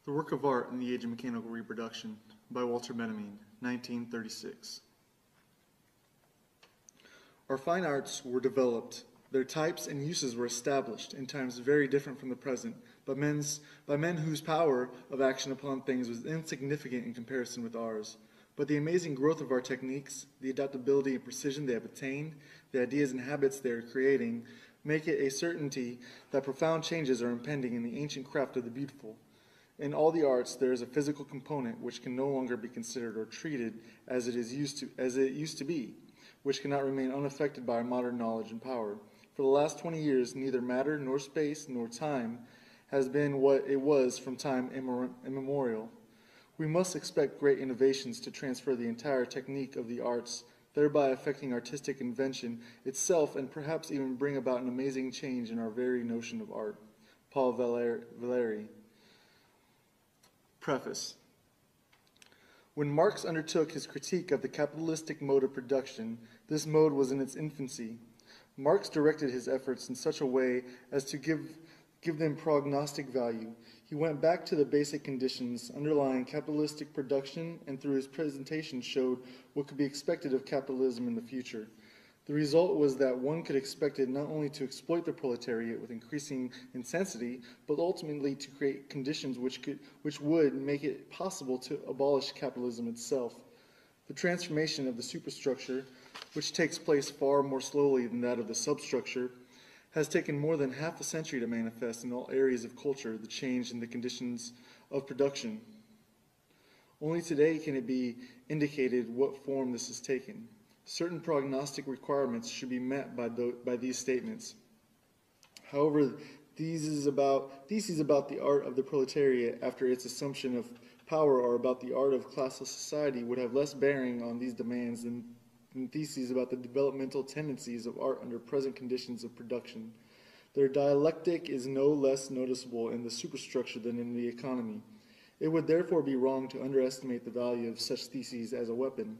The Work of Art in the Age of Mechanical Reproduction by Walter Benjamin, 1936. Our fine arts were developed, their types and uses were established in times very different from the present, by men whose power of action upon things was insignificant in comparison with ours. But the amazing growth of our techniques, the adaptability and precision they have attained, the ideas and habits they are creating, make it a certainty that profound changes are impending in the ancient craft of the beautiful. In all the arts, there is a physical component which can no longer be considered or treated as it used to be, which cannot remain unaffected by our modern knowledge and power. For the last 20 years, neither matter nor space nor time has been what it was from time immemorial. We must expect great innovations to transfer the entire technique of the arts, thereby affecting artistic invention itself and perhaps even bring about an amazing change in our very notion of art. Paul Valéry. Preface. When Marx undertook his critique of the capitalistic mode of production, this mode was in its infancy. Marx directed his efforts in such a way as to give them prognostic value. He went back to the basic conditions underlying capitalistic production and through his presentation showed what could be expected of capitalism in the future. The result was that one could expect it not only to exploit the proletariat with increasing intensity, but ultimately to create conditions which would make it possible to abolish capitalism itself. The transformation of the superstructure, which takes place far more slowly than that of the substructure, has taken more than half a century to manifest in all areas of culture the change in the conditions of production. Only today can it be indicated what form this has taken. Certain prognostic requirements should be met by these statements. However, theses about the art of the proletariat after its assumption of power or about the art of classless society would have less bearing on these demands than theses about the developmental tendencies of art under present conditions of production. Their dialectic is no less noticeable in the superstructure than in the economy. It would therefore be wrong to underestimate the value of such theses as a weapon.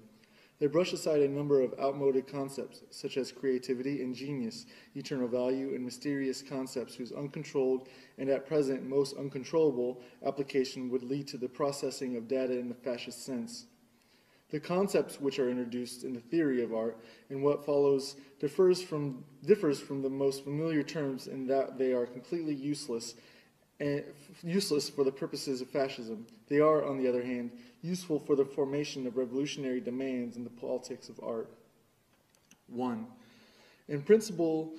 They brush aside a number of outmoded concepts, such as creativity and genius, eternal value, and mysterious concepts whose uncontrolled and at present most uncontrollable application would lead to the processing of data in the fascist sense. The concepts which are introduced in the theory of art in what follows differs from the most familiar terms in that they are completely useless for the purposes of fascism. They are, on the other hand, useful for the formation of revolutionary demands in the politics of art. 1. In principle,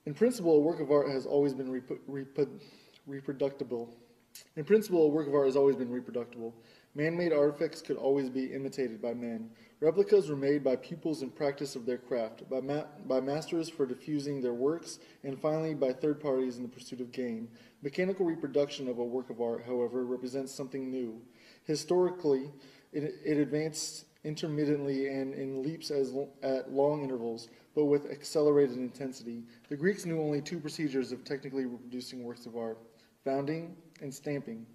a work of art has always been reproducible. In principle, a work of art has always been reproducible. Man-made artifacts could always be imitated by men. Replicas were made by pupils in practice of their craft, by masters for diffusing their works, and finally by third parties in the pursuit of gain. Mechanical reproduction of a work of art, however, represents something new. Historically, it advanced intermittently and in leaps at long intervals, but with accelerated intensity. The Greeks knew only two procedures of technically reproducing works of art: founding and stamping.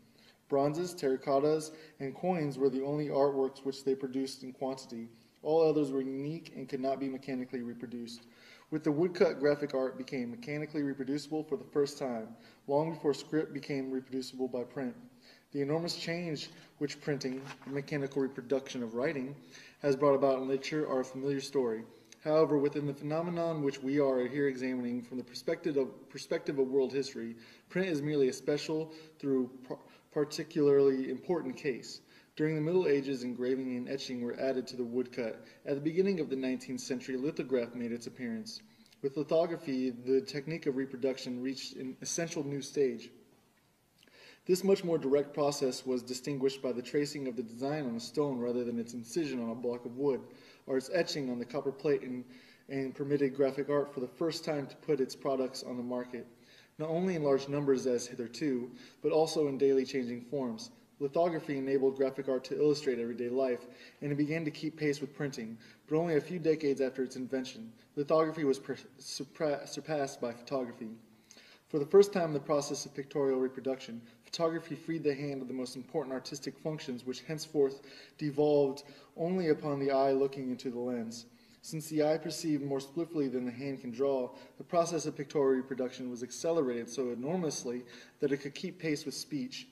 Bronzes, terracottas, and coins were the only artworks which they produced in quantity. All others were unique and could not be mechanically reproduced. With the woodcut, graphic art became mechanically reproducible for the first time, long before script became reproducible by print. The enormous change which printing, the mechanical reproduction of writing, has brought about in literature are a familiar story. However, within the phenomenon which we are here examining from the perspective of world history, print is merely a special, though particularly important case. During the Middle Ages, engraving and etching were added to the woodcut. At the beginning of the 19th century, lithograph made its appearance. With lithography, the technique of reproduction reached an essential new stage. This much more direct process was distinguished by the tracing of the design on a stone rather than its incision on a block of wood, or its etching on the copper plate, and permitted graphic art for the first time to put its products on the market, not only in large numbers as hitherto, but also in daily changing forms. Lithography enabled graphic art to illustrate everyday life, and it began to keep pace with printing, but only a few decades after its invention. Lithography was surpassed by photography. For the first time in the process of pictorial reproduction, photography freed the hand of the most important artistic functions which henceforth devolved only upon the eye looking into the lens. Since the eye perceived more swiftly than the hand can draw, the process of pictorial reproduction was accelerated so enormously that it could keep pace with speech.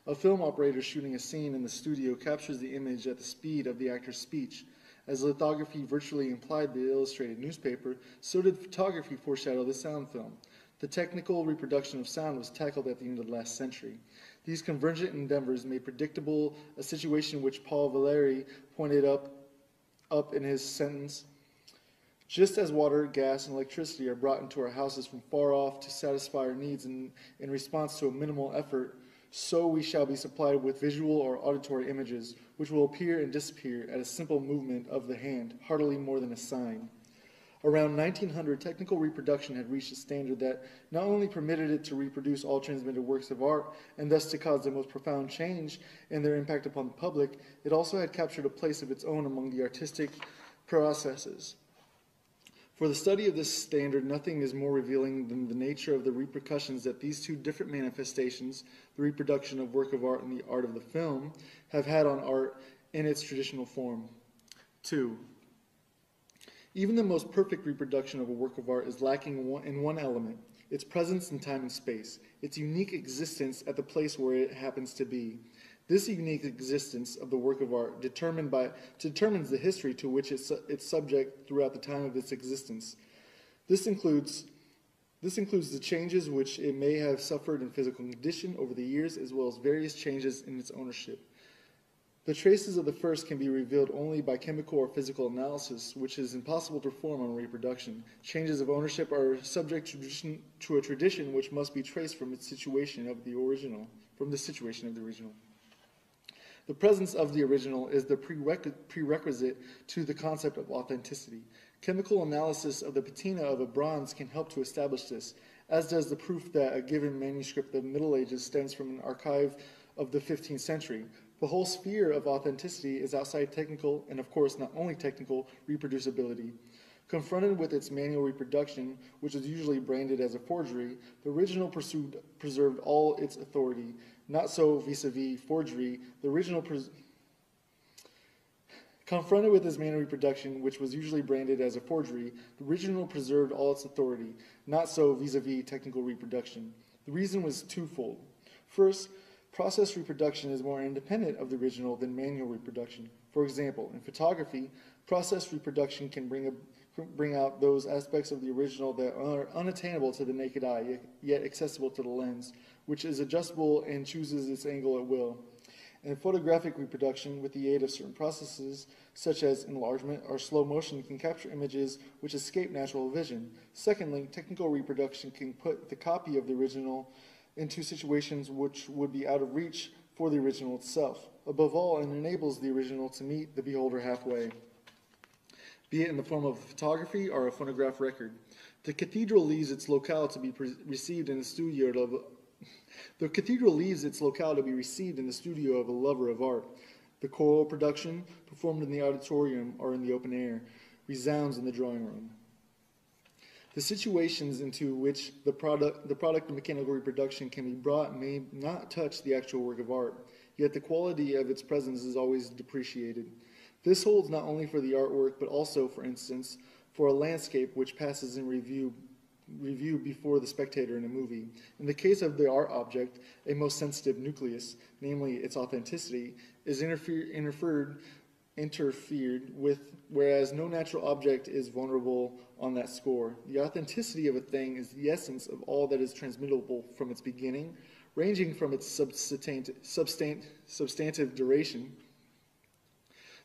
A film operator shooting a scene in the studio captures the image at the speed of the actor's speech. As lithography virtually implied the illustrated newspaper, so did photography foreshadow the sound film. The technical reproduction of sound was tackled at the end of the last century. These convergent endeavors made predictable a situation which Paul Valéry pointed up in his sentence: just as water, gas, and electricity are brought into our houses from far off to satisfy our needs in response to a minimal effort, so we shall be supplied with visual or auditory images, which will appear and disappear at a simple movement of the hand, hardly more than a sign. Around 1900, technical reproduction had reached a standard that not only permitted it to reproduce all transmitted works of art, and thus to cause the most profound change in their impact upon the public, it also had captured a place of its own among the artistic processes. For the study of this standard, nothing is more revealing than the nature of the repercussions that these two different manifestations, the reproduction of work of art and the art of the film, have had on art in its traditional form. 2. Even the most perfect reproduction of a work of art is lacking in one element: its presence in time and space, its unique existence at the place where it happens to be. This unique existence of the work of art determines the history to which it's subject throughout the time of its existence. This includes the changes which it may have suffered in physical condition over the years, as well as various changes in its ownership. The traces of the first can be revealed only by chemical or physical analysis, which is impossible to perform on reproduction. Changes of ownership are subject to a tradition which must be traced from its situation of the original, The presence of the original is the prerequisite to the concept of authenticity. Chemical analysis of the patina of a bronze can help to establish this, as does the proof that a given manuscript of the Middle Ages stems from an archive of the 15th century. The whole sphere of authenticity is outside technical, and of course not only technical, reproducibility. Confronted with its manual reproduction, which is usually branded as a forgery, the original preserved all its authority. Not so vis-a-vis forgery. Confronted with its manual reproduction, which was usually branded as a forgery, the original preserved all its authority. Not so vis-a-vis technical reproduction. The reason was twofold. First, process reproduction is more independent of the original than manual reproduction. For example, in photography, process reproduction can bring out those aspects of the original that are unattainable to the naked eye, yet accessible to the lens, which is adjustable and chooses its angle at will. In photographic reproduction, with the aid of certain processes, such as enlargement or slow motion, can capture images which escape natural vision. Secondly, technical reproduction can put the copy of the original into situations which would be out of reach for the original itself. Above all, it enables the original to meet the beholder halfway, be it in the form of photography or a phonograph record. The cathedral leaves its locale to be received in the studio of a lover of art. The choral production, performed in the auditorium or in the open air, resounds in the drawing room. The situations into which the product of mechanical reproduction can be brought may not touch the actual work of art, yet the quality of its presence is always depreciated. This holds not only for the artwork, but also, for instance, for a landscape which passes in review before the spectator in a movie. In the case of the art object, a most sensitive nucleus, namely its authenticity, is interfered with, whereas no natural object is vulnerable on that score. The authenticity of a thing is the essence of all that is transmittable from its beginning, ranging from its substantive duration.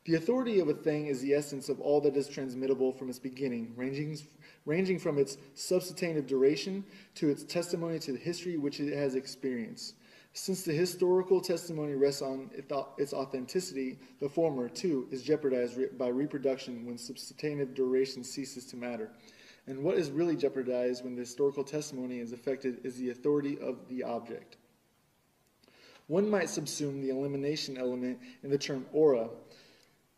The authority of a thing is the essence of all that is transmittable from its beginning, ranging from its substantive duration to its testimony to the history which it has experienced. Since the historical testimony rests on its authenticity, the former, too, is jeopardized by reproduction when substantive duration ceases to matter. And what is really jeopardized when the historical testimony is affected is the authority of the object. One might subsume the elimination element in the term aura.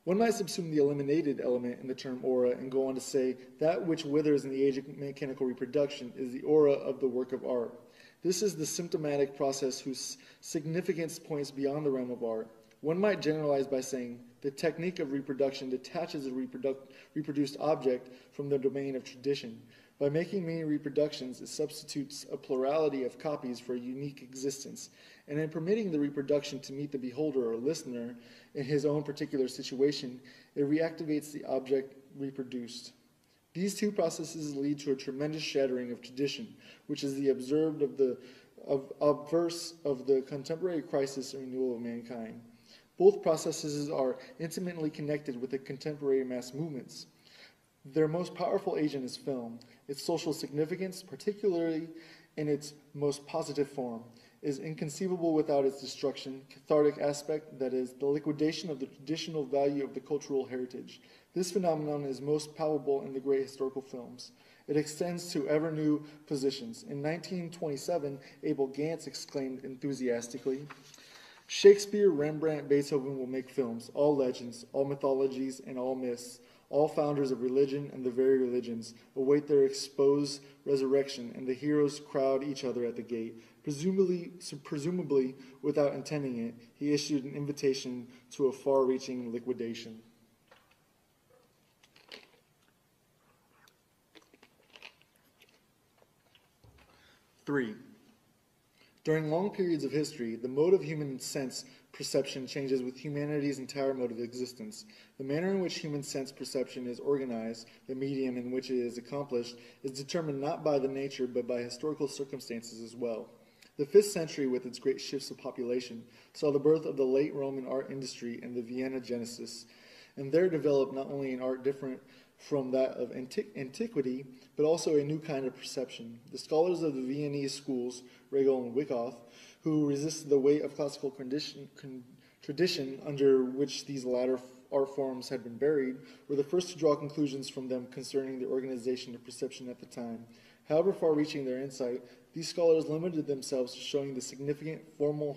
One might subsume the eliminated element in the term aura and go on to say that which withers in the age of mechanical reproduction is the aura of the work of art. This is the symptomatic process whose significance points beyond the realm of art. One might generalize by saying the technique of reproduction detaches a reproduced object from the domain of tradition. By making many reproductions, it substitutes a plurality of copies for a unique existence. and in permitting the reproduction to meet the beholder or listener in his own particular situation, it reactivates the object reproduced. These two processes lead to a tremendous shattering of tradition, which is the obverse of the contemporary crisis and renewal of mankind. Both processes are intimately connected with the contemporary mass movements. Their most powerful agent is film. Its social significance, particularly in its most positive form, is inconceivable without its destruction, cathartic aspect, that is, the liquidation of the traditional value of the cultural heritage. This phenomenon is most palpable in the great historical films. It extends to ever new positions. In 1927, Abel Gance exclaimed enthusiastically, "Shakespeare, Rembrandt, Beethoven will make films, all legends, all mythologies, and all myths. All founders of religion and the very religions await their exposed resurrection, and the heroes crowd each other at the gate." Presumably without intending it, he issued an invitation to a far-reaching liquidation. Three, during long periods of history, the mode of human sense perception changes with humanity's entire mode of existence. The manner in which human sense perception is organized, the medium in which it is accomplished, is determined not by the nature but by historical circumstances as well. The 5th century, with its great shifts of population, saw the birth of the late Roman art industry and the Vienna Genesis, and there developed not only an art different from that of antiquity, but also a new kind of perception. The scholars of the Viennese schools, Regel and Wyckoff, who resisted the weight of classical tradition under which these latter art forms had been buried, were the first to draw conclusions from them concerning the organization of perception at the time. However far-reaching their insight, these scholars limited themselves to showing the significant formal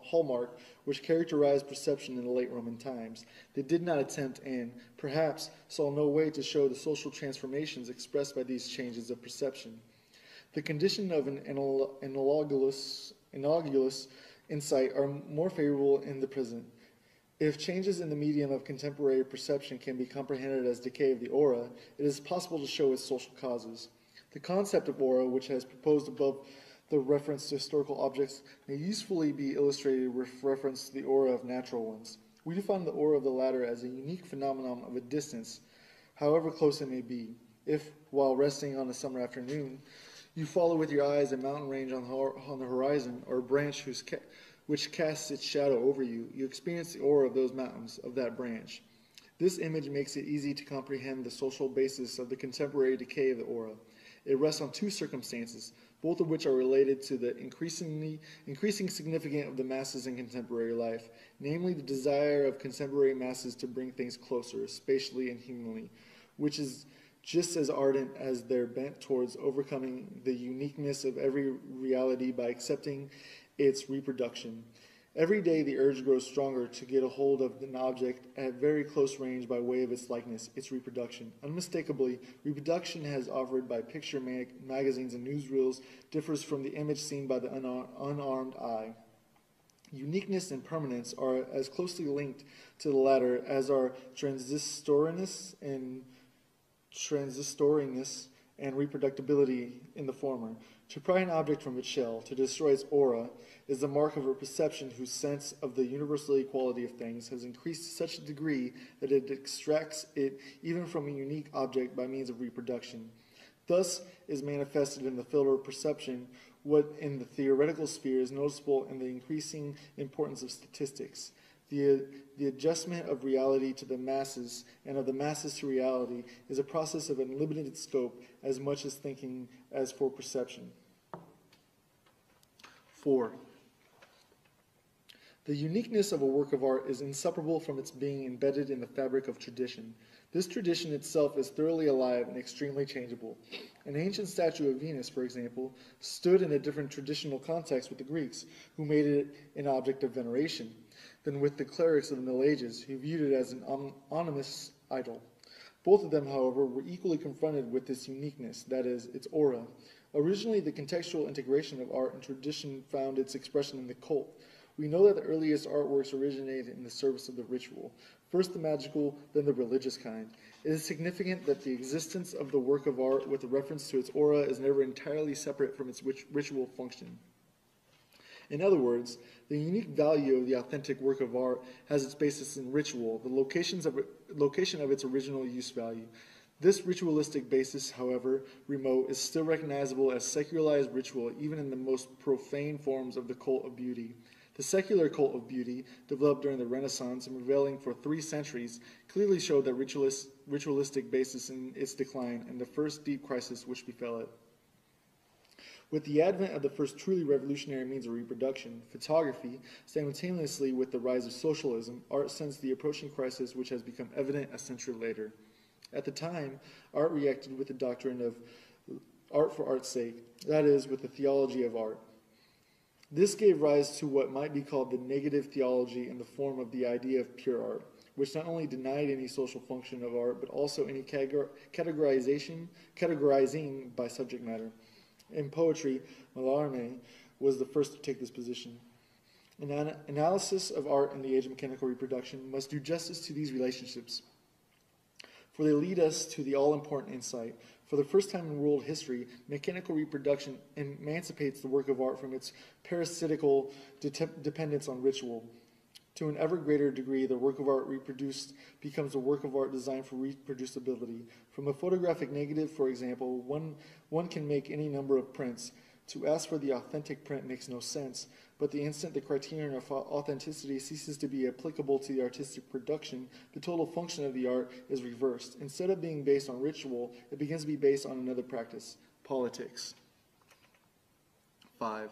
hallmark which characterized perception in the late Roman times. They did not attempt and, perhaps, saw no way to show the social transformations expressed by these changes of perception. The condition of an analogous insight are more favorable in the present. If changes in the medium of contemporary perception can be comprehended as decay of the aura, it is possible to show its social causes. The concept of aura, which has proposed above the reference to historical objects, may usefully be illustrated with reference to the aura of natural ones. We define the aura of the latter as a unique phenomenon of a distance, however close it may be. If, while resting on a summer afternoon, you follow with your eyes a mountain range on the horizon, or a branch which casts its shadow over you, you experience the aura of those mountains, of that branch. This image makes it easy to comprehend the social basis of the contemporary decay of the aura. It rests on two circumstances, both of which are related to the increasing significance of the masses in contemporary life, namely the desire of contemporary masses to bring things closer, spatially and humanly, which is just as ardent as their bent towards overcoming the uniqueness of every reality by accepting its reproduction. Every day the urge grows stronger to get a hold of an object at very close range by way of its likeness, its reproduction. Unmistakably, reproduction as offered by picture magazines and newsreels differs from the image seen by the unarmed eye. Uniqueness and permanence are as closely linked to the latter as are transistoriness and reproductibility in the former. To pry an object from its shell, to destroy its aura, is the mark of a perception whose sense of the universal equality of things has increased to such a degree that it extracts it even from a unique object by means of reproduction. Thus is manifested in the field of perception what in the theoretical sphere is noticeable in the increasing importance of statistics. The adjustment of reality to the masses and of the masses to reality is a process of unlimited scope as much as thinking as for perception. 4. The uniqueness of a work of art is inseparable from its being embedded in the fabric of tradition. This tradition itself is thoroughly alive and extremely changeable. An ancient statue of Venus, for example, stood in a different traditional context with the Greeks, who made it an object of veneration, than with the clerics of the Middle Ages, who viewed it as an ominous idol. Both of them, however, were equally confronted with this uniqueness, that is, its aura. Originally, the contextual integration of art and tradition found its expression in the cult. We know that the earliest artworks originated in the service of the ritual, first the magical, then the religious kind. It is significant that the existence of the work of art with reference to its aura is never entirely separate from its ritual function. In other words, the unique value of the authentic work of art has its basis in ritual, the location of its original use value. This ritualistic basis, however remote, is still recognizable as secularized ritual even in the most profane forms of the cult of beauty. The secular cult of beauty, developed during the Renaissance and prevailing for 3 centuries, clearly showed that ritualistic basis in its decline and the first deep crisis which befell it. With the advent of the first truly revolutionary means of reproduction, photography, simultaneously with the rise of socialism, art sensed the approaching crisis which has become evident a century later. At the time, art reacted with the doctrine of art for art's sake, that is, with the theology of art. This gave rise to what might be called the negative theology in the form of the idea of pure art, which not only denied any social function of art, but also any categorizing by subject matter. In poetry, Mallarmé was the first to take this position. An analysis of art in the age of mechanical reproduction must do justice to these relationships, for they lead us to the all-important insight. For the first time in world history, mechanical reproduction emancipates the work of art from its parasitical dependence on ritual. To an ever greater degree, the work of art reproduced becomes a work of art designed for reproducibility. From a photographic negative, for example, one can make any number of prints. To ask for the authentic print makes no sense, but the instant the criterion of authenticity ceases to be applicable to the artistic production, the total function of the art is reversed. Instead of being based on ritual, it begins to be based on another practice, politics. 5.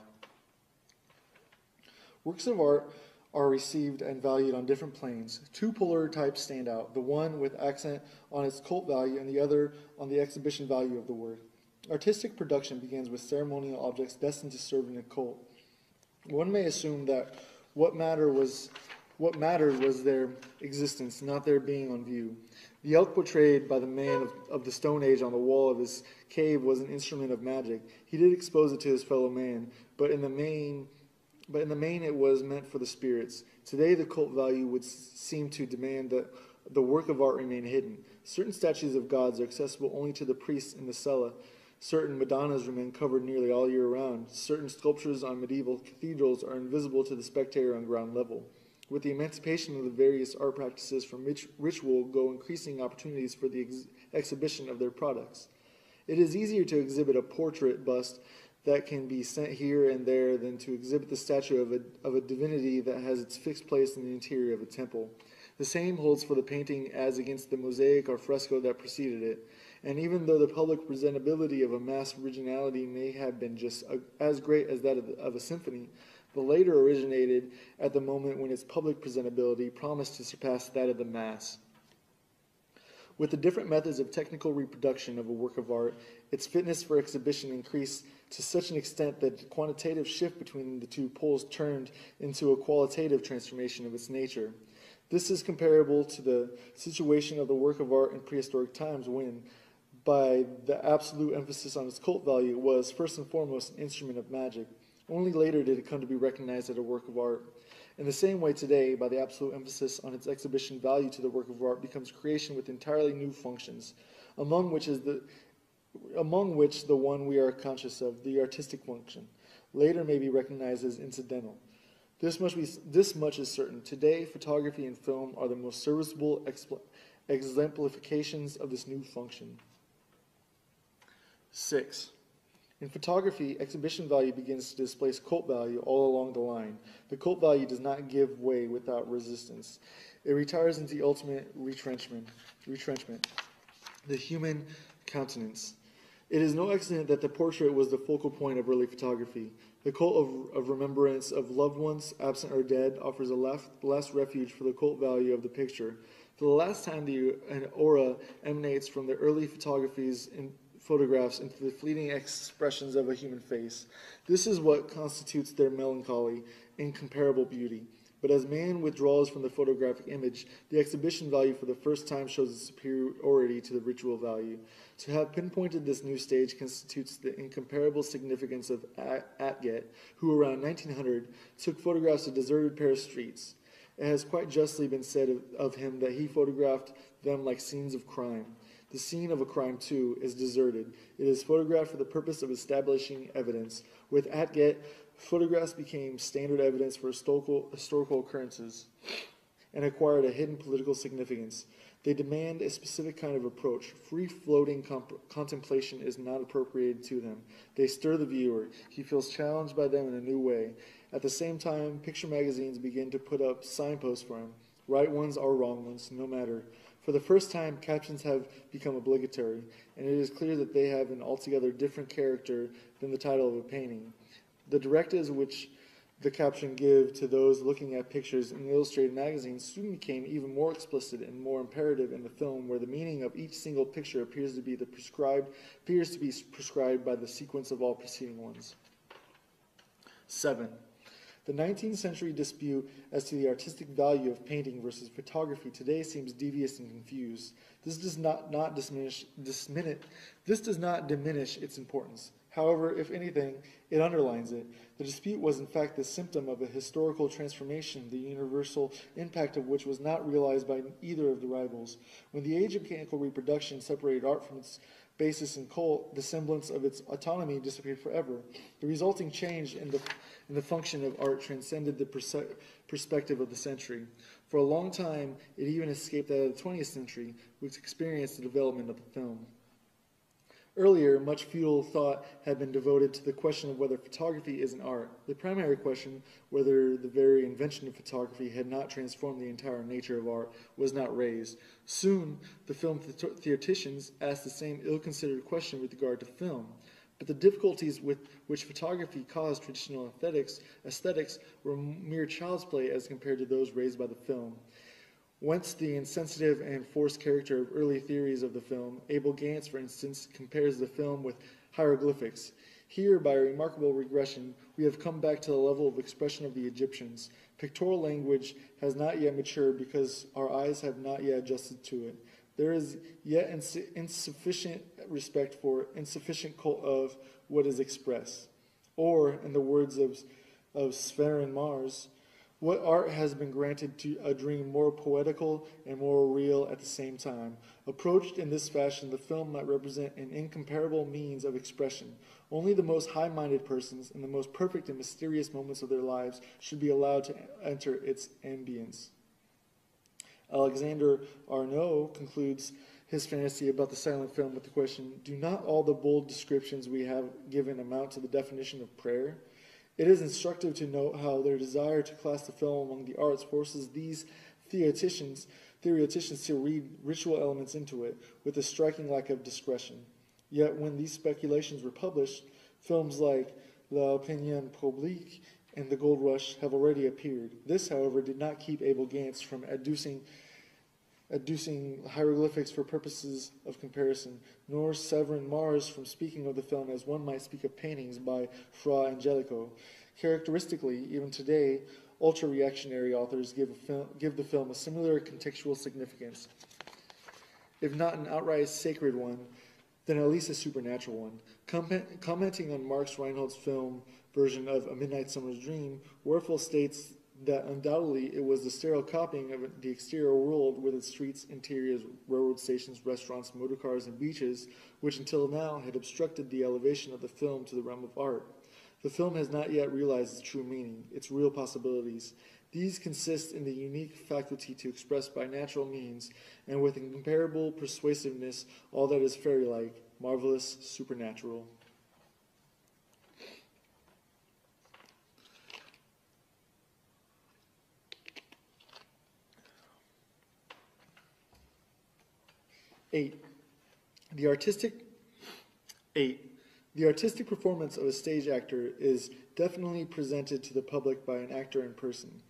Works of art are received and valued on different planes. 2 polar types stand out, the one with accent on its cult value and the other on the exhibition value of the work. Artistic production begins with ceremonial objects destined to serve in a cult. One may assume that what mattered was their existence, not their being on view. The elk portrayed by the man of the Stone Age on the wall of his cave was an instrument of magic. He did expose it to his fellow man, but in the main it was meant for the spirits. Today the cult value would seem to demand that the work of art remain hidden. Certain statues of gods are accessible only to the priests in the cella. Certain Madonnas remain covered nearly all year round. Certain sculptures on medieval cathedrals are invisible to the spectator on ground level. With the emancipation of the various art practices from ritual go increasing opportunities for the exhibition of their products. It is easier to exhibit a portrait bust that can be sent here and there than to exhibit the statue of a divinity that has its fixed place in the interior of a temple. The same holds for the painting as against the mosaic or fresco that preceded it. And even though the public presentability of a mass originality may have been just as great as that of a symphony, the later originated at the moment when its public presentability promised to surpass that of the mass. With the different methods of technical reproduction of a work of art, its fitness for exhibition increased to such an extent that the quantitative shift between the 2 poles turned into a qualitative transformation of its nature. This is comparable to the situation of the work of art in prehistoric times when, by the absolute emphasis on its cult value, it was first and foremost an instrument of magic. Only later did it come to be recognized as a work of art. In the same way today, by the absolute emphasis on its exhibition value to the work of art becomes creation with entirely new functions, among which the one we are conscious of, the artistic function, later may be recognized as incidental. This much is certain. Today, photography and film are the most serviceable exemplifications of this new function. 6. In photography, exhibition value begins to displace cult value all along the line. The cult value does not give way without resistance. It retires into the ultimate retrenchment, the human countenance. It is no accident that the portrait was the focal point of early photography. The cult of remembrance of loved ones, absent or dead, offers a last refuge for the cult value of the picture. For the last time, an aura emanates from the early photographs into the fleeting expressions of a human face. This is what constitutes their melancholy, incomparable beauty. But as man withdraws from the photographic image, the exhibition value for the first time shows its superiority to the ritual value. To have pinpointed this new stage constitutes the incomparable significance of Atget, who around 1900 took photographs of deserted Paris streets. It has quite justly been said of him that he photographed them like scenes of crime. The scene of a crime, too, is deserted. It is photographed for the purpose of establishing evidence. With Atget, Photographs became standard evidence for historical occurrences and acquired a hidden political significance. They demand a specific kind of approach. Free-floating contemplation is not appropriated to them. They stir the viewer. He feels challenged by them in a new way. At the same time, picture magazines begin to put up signposts for him. Right ones or wrong ones, no matter. For the first time, captions have become obligatory, and it is clear that they have an altogether different character than the title of a painting. The directives which the caption give to those looking at pictures in illustrated magazines soon became even more explicit and more imperative in the film, where the meaning of each single picture appears to be prescribed by the sequence of all preceding ones. 7. The 19th century dispute as to the artistic value of painting versus photography today seems devious and confused. This does not diminish its importance. However, if anything, it underlines it. The dispute was in fact the symptom of a historical transformation, the universal impact of which was not realized by either of the rivals. When the age of mechanical reproduction separated art from its basis and cult, the semblance of its autonomy disappeared forever. The resulting change in the function of art transcended the perspective of the century. For a long time, it even escaped that of the 20th century, which experienced the development of the film. Earlier, much futile thought had been devoted to the question of whether photography is an art. The primary question, whether the very invention of photography had not transformed the entire nature of art, was not raised. Soon, the film theoreticians asked the same ill-considered question with regard to film. But the difficulties with which photography caused traditional aesthetics were mere child's play as compared to those raised by the film. Whence the insensitive and forced character of early theories of the film. Abel Gance, for instance, compares the film with hieroglyphics. Here, by a remarkable regression, we have come back to the level of expression of the Egyptians. Pictorial language has not yet matured because our eyes have not yet adjusted to it. There is yet insufficient respect for insufficient cult of what is expressed. Or, in the words of Sven Mars, what art has been granted to a dream more poetical and more real at the same time. Approached in this fashion, the film might represent an incomparable means of expression. Only the most high-minded persons in the most perfect and mysterious moments of their lives should be allowed to enter its ambience. Alexander Arnault concludes his fantasy about the silent film with the question, do not all the bold descriptions we have given amount to the definition of prayer? It is instructive to note how their desire to class the film among the arts forces these theoreticians to read ritual elements into it with a striking lack of discretion. Yet when these speculations were published, films like L'Opinion Publique and The Gold Rush have already appeared. This, however, did not keep Abel Gance from adducing hieroglyphics for purposes of comparison, nor Severin Mars from speaking of the film as one might speak of paintings by Fra Angelico. Characteristically, even today, ultra-reactionary authors give the film a similar contextual significance, if not an outright sacred one, then at least a supernatural one. Commenting on Marx Reinhold's film version of A Midnight Summer's Dream, Werfel states that undoubtedly it was the sterile copying of the exterior world with its streets, interiors, railroad stations, restaurants, motorcars, and beaches, which until now had obstructed the elevation of the film to the realm of art. The film has not yet realized its true meaning, its real possibilities. These consist in the unique faculty to express by natural means, and with incomparable persuasiveness, all that is fairy-like, marvelous, supernatural. The artistic performance of a stage actor is definitely presented to the public by an actor in person.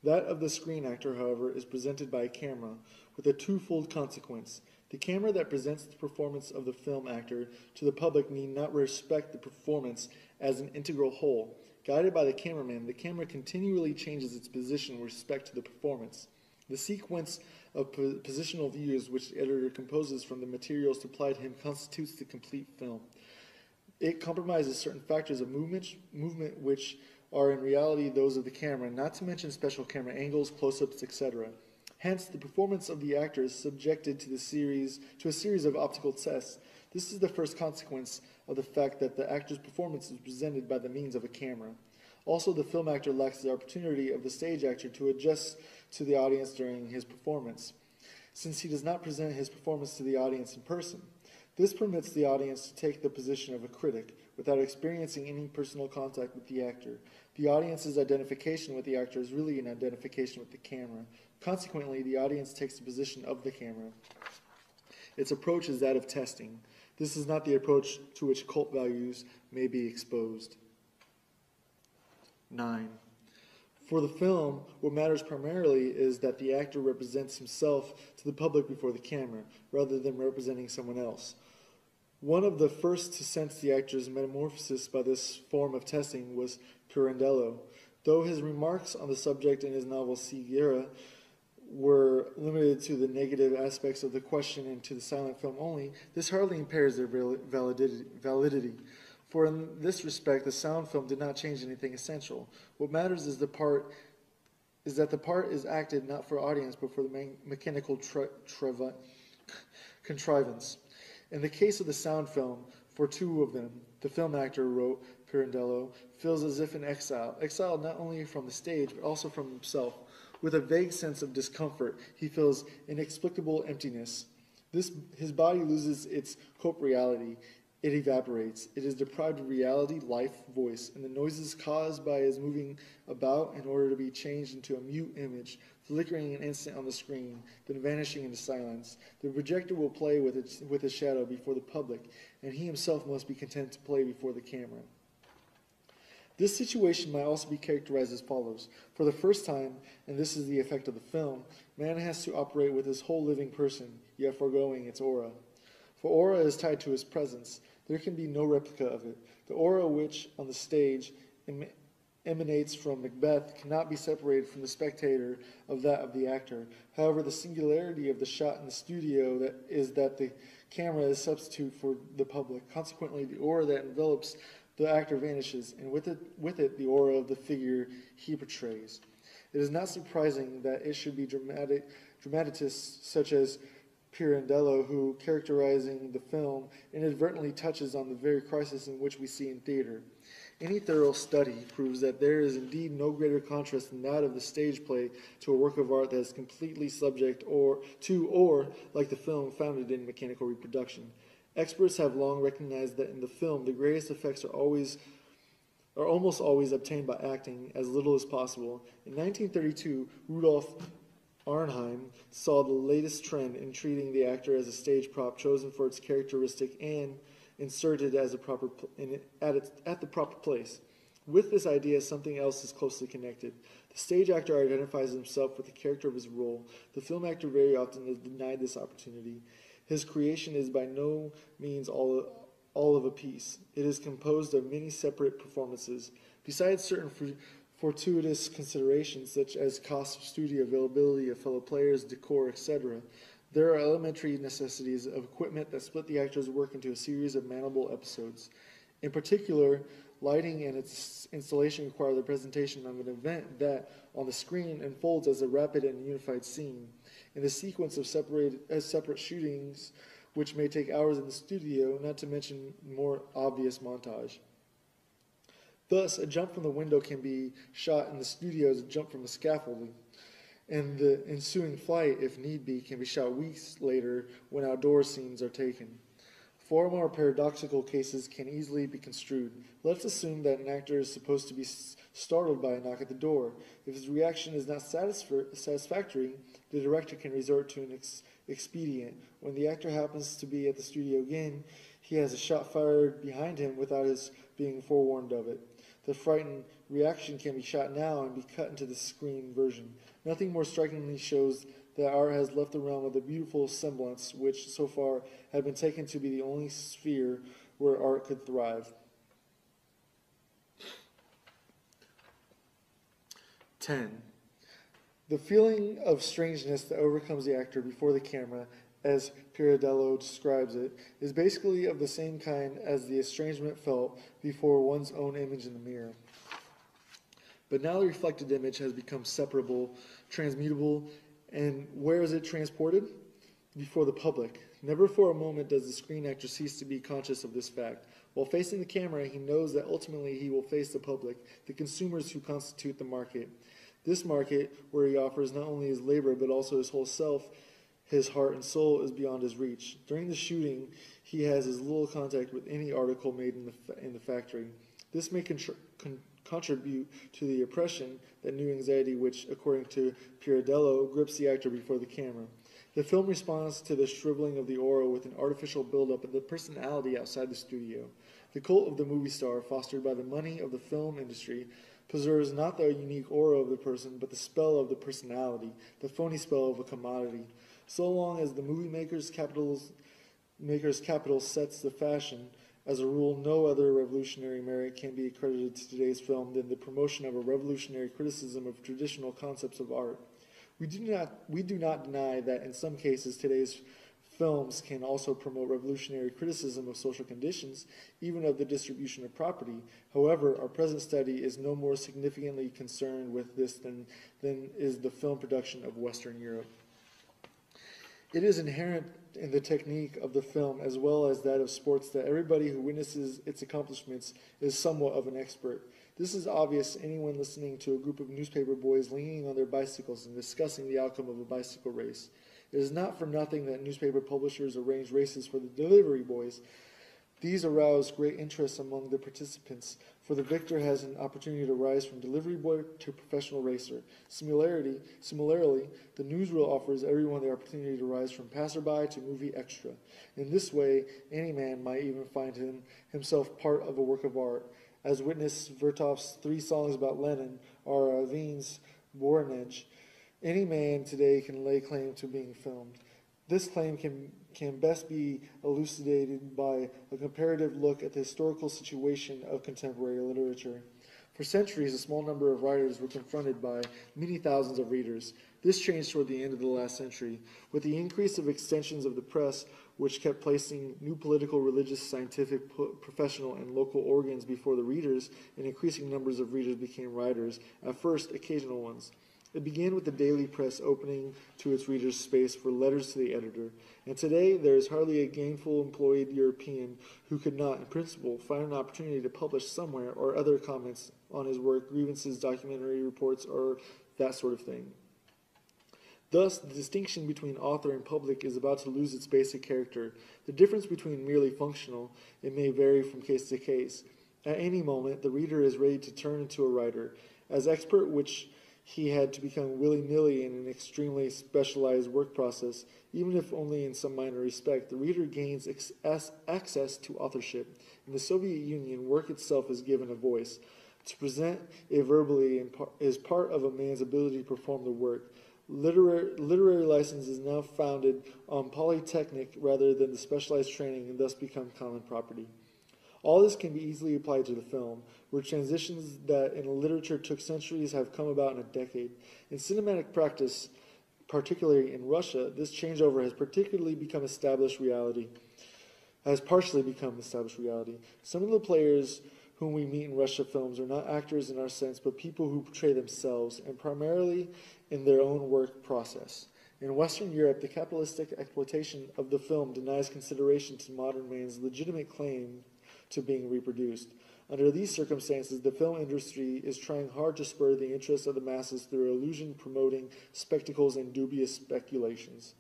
That of the screen actor, however, is presented by a camera, with a twofold consequence. The camera that presents the performance of the film actor to the public need not respect the performance as an integral whole. Guided by the cameraman, the camera continually changes its position with respect to the performance. The sequence of positional views which the editor composes from the materials supplied to him constitutes the complete film. It compromises certain factors of movement which are in reality those of the camera, not to mention special camera angles, close-ups, etc. Hence, the performance of the actor is subjected to a series of optical tests. This is the first consequence of the fact that the actor's performance is presented by the means of a camera. Also, the film actor lacks the opportunity of the stage actor to adjust to the audience during his performance, since he does not present his performance to the audience in person. This permits the audience to take the position of a critic without experiencing any personal contact with the actor. The audience's identification with the actor is really an identification with the camera. Consequently, the audience takes the position of the camera. Its approach is that of testing. This is not the approach to which cult values may be exposed. 9. For the film, what matters primarily is that the actor represents himself to the public before the camera, rather than representing someone else. One of the first to sense the actor's metamorphosis by this form of testing was Pirandello. Though his remarks on the subject in his novel Ceguera were limited to the negative aspects of the question and to the silent film only, this hardly impairs their validity. For in this respect, the sound film did not change anything essential. What matters is that the part is acted not for audience, but for the mechanical contrivance. In the case of the sound film, for two of them, the film actor, wrote Pirandello, feels as if in exile, exiled not only from the stage, but also from himself. With a vague sense of discomfort, he feels inexplicable emptiness. His body loses its corporeality. It evaporates. It is deprived of reality, life, voice, and the noises caused by his moving about in order to be changed into a mute image, flickering an instant on the screen, then vanishing into silence. The projector will play with a shadow before the public, and he himself must be content to play before the camera. This situation might also be characterized as follows. For the first time, and this is the effect of the film, man has to operate with his whole living person, yet foregoing its aura. For aura is tied to his presence. There can be no replica of it. The aura which, on the stage, emanates from Macbeth cannot be separated from the spectator of that of the actor. However, the singularity of the shot in the studio is that the camera is a substitute for the public. Consequently, the aura that envelops the actor vanishes, and with it the aura of the figure he portrays. It is not surprising that it should be dramatists such as Pirandello, who, characterizing the film, inadvertently touches on the very crisis in which we see in theater. Any thorough study proves that there is indeed no greater contrast than that of the stage play to a work of art that is completely subject or, like the film, founded in mechanical reproduction. Experts have long recognized that in the film, the greatest effects are almost always obtained by acting as little as possible. In 1932, Rudolf Arnheim saw the latest trend in treating the actor as a stage prop chosen for its characteristic and inserted as at the proper place. With this idea, something else is closely connected. The stage actor identifies himself with the character of his role. The film actor very often is denied this opportunity. His creation is by no means all of a piece. It is composed of many separate performances. Besides certain fortuitous considerations such as cost of studio, availability of fellow players, decor, etc., there are elementary necessities of equipment that split the actor's work into a series of manageable episodes. In particular, lighting and its installation require the presentation of an event that, on the screen, unfolds as a rapid and unified scene. In the sequence of separate shootings, which may take hours in the studio, not to mention more obvious montage. Thus, a jump from the window can be shot in the studio as a jump from the scaffolding, and the ensuing flight, if need be, can be shot weeks later when outdoor scenes are taken. Four more paradoxical cases can easily be construed. Let's assume that an actor is supposed to be startled by a knock at the door. If his reaction is not satisfactory, the director can resort to an expedient. When the actor happens to be at the studio again, he has a shot fired behind him without his being forewarned of it. The frightened reaction can be shot now and be cut into the screen version. Nothing more strikingly shows that art has left the realm of the beautiful semblance, which so far had been taken to be the only sphere where art could thrive. 10. The feeling of strangeness that overcomes the actor before the camera, as Pirandello describes it, is basically of the same kind as the estrangement felt before one's own image in the mirror. But now the reflected image has become separable, transmutable, and where is it transported? Before the public. Never for a moment does the screen actor cease to be conscious of this fact. While facing the camera, he knows that ultimately he will face the public, the consumers who constitute the market. This market, where he offers not only his labor but also his whole self, his heart and soul, is beyond his reach. During the shooting, he has as little contact with any article made in the factory. This may contribute to the oppression, that new anxiety which, according to Pirandello, grips the actor before the camera. The film responds to the shriveling of the aura with an artificial buildup of the personality outside the studio. The cult of the movie star, fostered by the money of the film industry, preserves not the unique aura of the person, but the spell of the personality, the phony spell of a commodity. So long as the movie maker's capital sets the fashion, as a rule, no other revolutionary merit can be accredited to today's film than the promotion of a revolutionary criticism of traditional concepts of art. We do not deny that in some cases today's films can also promote revolutionary criticism of social conditions, even of the distribution of property. However, our present study is no more significantly concerned with this than is the film production of Western Europe. It is inherent in the technique of the film as well as that of sports that everybody who witnesses its accomplishments is somewhat of an expert. This is obvious to anyone listening to a group of newspaper boys leaning on their bicycles and discussing the outcome of a bicycle race. It is not for nothing that newspaper publishers arrange races for the delivery boys. These arouse great interest among the participants, for the victor has an opportunity to rise from delivery boy to professional racer. Similarly, the newsreel offers everyone the opportunity to rise from passerby to movie extra. In this way, any man might even find himself part of a work of art, as witness Vertov's 3 songs about Lenin or Aveen's Voronezh. Any man today can lay claim to being filmed. This claim can best be elucidated by a comparative look at the historical situation of contemporary literature. For centuries, a small number of writers were confronted by many thousands of readers. This changed toward the end of the last century. With the increase of extensions of the press, which kept placing new political, religious, scientific, professional, and local organs before the readers, and increasing numbers of readers became writers, at first occasional ones. It began with the daily press opening to its readers space for letters to the editor, and today there is hardly a gainful employed European who could not, in principle, find an opportunity to publish somewhere or other comments on his work, grievances, documentary reports, or that sort of thing. Thus, the distinction between author and public is about to lose its basic character. The difference between merely functional, it may vary from case to case. At any moment, the reader is ready to turn into a writer. As expert, which he had to become willy-nilly in an extremely specialized work process, even if only in some minor respect, the reader gains access to authorship. In the Soviet Union, work itself is given a voice. To present it verbally is part of a man's ability to perform the work. Literary license is now founded on polytechnic rather than the specialized training and thus become common property. All this can be easily applied to the film, where transitions that in literature took centuries have come about in a decade. In cinematic practice, particularly in Russia, this changeover has partially become established reality. Some of the players whom we meet in Russia films are not actors in our sense, but people who portray themselves, and primarily in their own work process. In Western Europe, the capitalistic exploitation of the film denies consideration to modern man's legitimate claim to being reproduced. Under these circumstances, the film industry is trying hard to spur the interest of the masses through illusion-promoting spectacles and dubious speculations.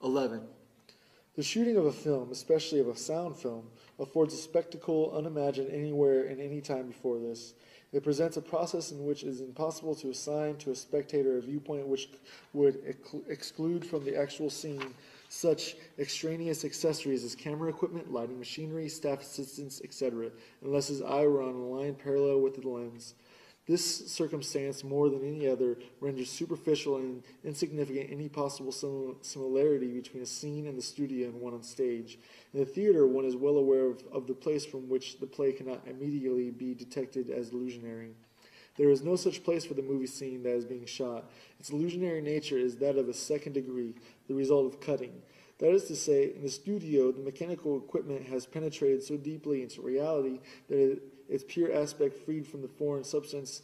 11. The shooting of a film, especially of a sound film, affords a spectacle unimagined anywhere and any time before this. It presents a process in which it is impossible to assign to a spectator a viewpoint which would exclude from the actual scene such extraneous accessories as camera equipment, lighting machinery, staff assistants, etc., unless his eye were on a line parallel with the lens. This circumstance, more than any other, renders superficial and insignificant any possible similarity between a scene in the studio and one on stage. In the theater, one is well aware of the place from which the play cannot immediately be detected as illusionary. There is no such place for the movie scene that is being shot. Its illusionary nature is that of a second degree, the result of cutting. That is to say, in the studio, the mechanical equipment has penetrated so deeply into reality that its pure aspect, freed from the foreign substance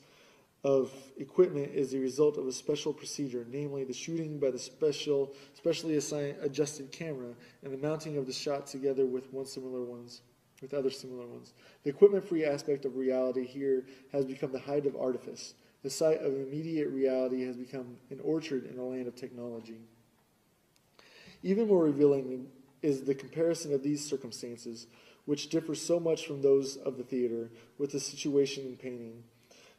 of equipment is the result of a special procedure, namely the shooting by the specially adjusted camera and the mounting of the shot together with other similar ones. The equipment-free aspect of reality here has become the height of artifice. The site of immediate reality has become an orchard in a land of technology. Even more revealing is the comparison of these circumstances, which differ so much from those of the theater, with the situation in painting.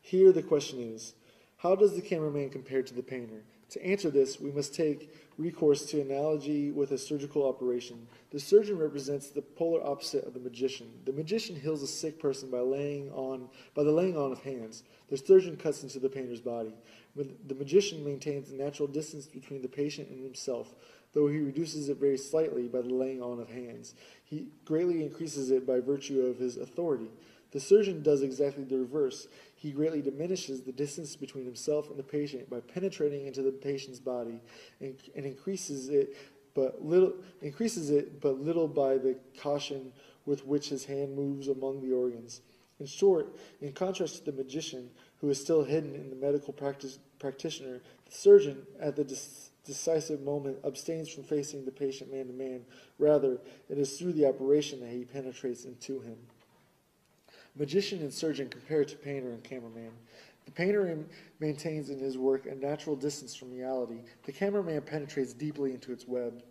Here the question is, how does the cameraman compare to the painter? To answer this, we must take recourse to analogy with a surgical operation. The surgeon represents the polar opposite of the magician. The magician heals a sick person by the laying on of hands. The surgeon cuts into the painter's body. The magician maintains a natural distance between the patient and himself, though he reduces it very slightly by the laying on of hands. He greatly increases it by virtue of his authority. The surgeon does exactly the reverse. He greatly diminishes the distance between himself and the patient by penetrating into the patient's body and increases it but little by the caution with which his hand moves among the organs. In short, in contrast to the magician, who is still hidden in the medical practitioner, the surgeon, at the decisive moment, abstains from facing the patient man to man. Rather, it is through the operation that he penetrates into him. Magician and surgeon compare to painter and cameraman. The painter maintains in his work a natural distance from reality. The cameraman penetrates deeply into its web.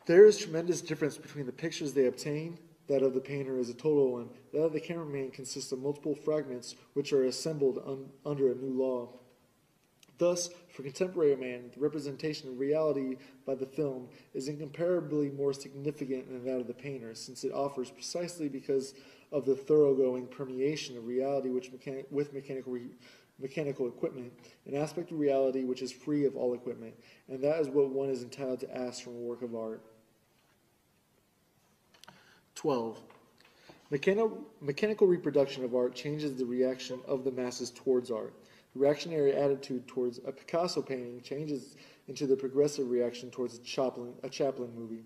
There is tremendous difference between the pictures they obtain. That of the painter is a total one. That of the cameraman consists of multiple fragments which are assembled under a new law. Thus, for contemporary man, the representation of reality by the film is incomparably more significant than that of the painter, since it offers, precisely because of the thoroughgoing permeation of reality with mechanical equipment, an aspect of reality which is free of all equipment, and that is what one is entitled to ask from a work of art. 12. Mechanical reproduction of art changes the reaction of the masses towards art. The reactionary attitude towards a Picasso painting changes into the progressive reaction towards a Chaplin movie.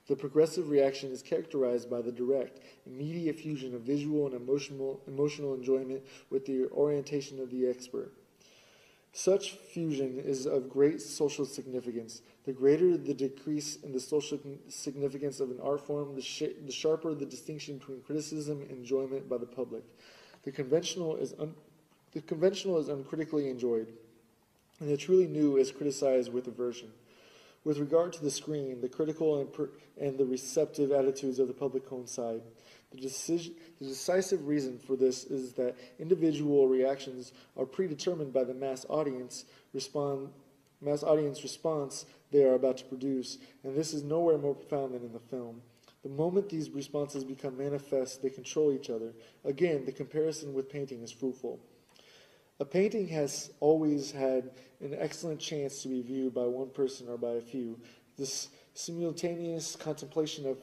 The progressive reaction is characterized by the direct, immediate fusion of visual and emotional enjoyment with the orientation of the expert. Such fusion is of great social significance. The greater the decrease in the social significance of an art form, the sharper the distinction between criticism and enjoyment by the public. The conventional is uncritically enjoyed, and the truly new is criticized with aversion. With regard to the screen, the critical and the receptive attitudes of the public coincide. The decisive reason for this is that individual reactions are predetermined by the mass audience response they are about to produce, and this is nowhere more profound than in the film. The moment these responses become manifest, they control each other. Again, the comparison with painting is fruitful. A painting has always had an excellent chance to be viewed by one person or by a few. This simultaneous contemplation of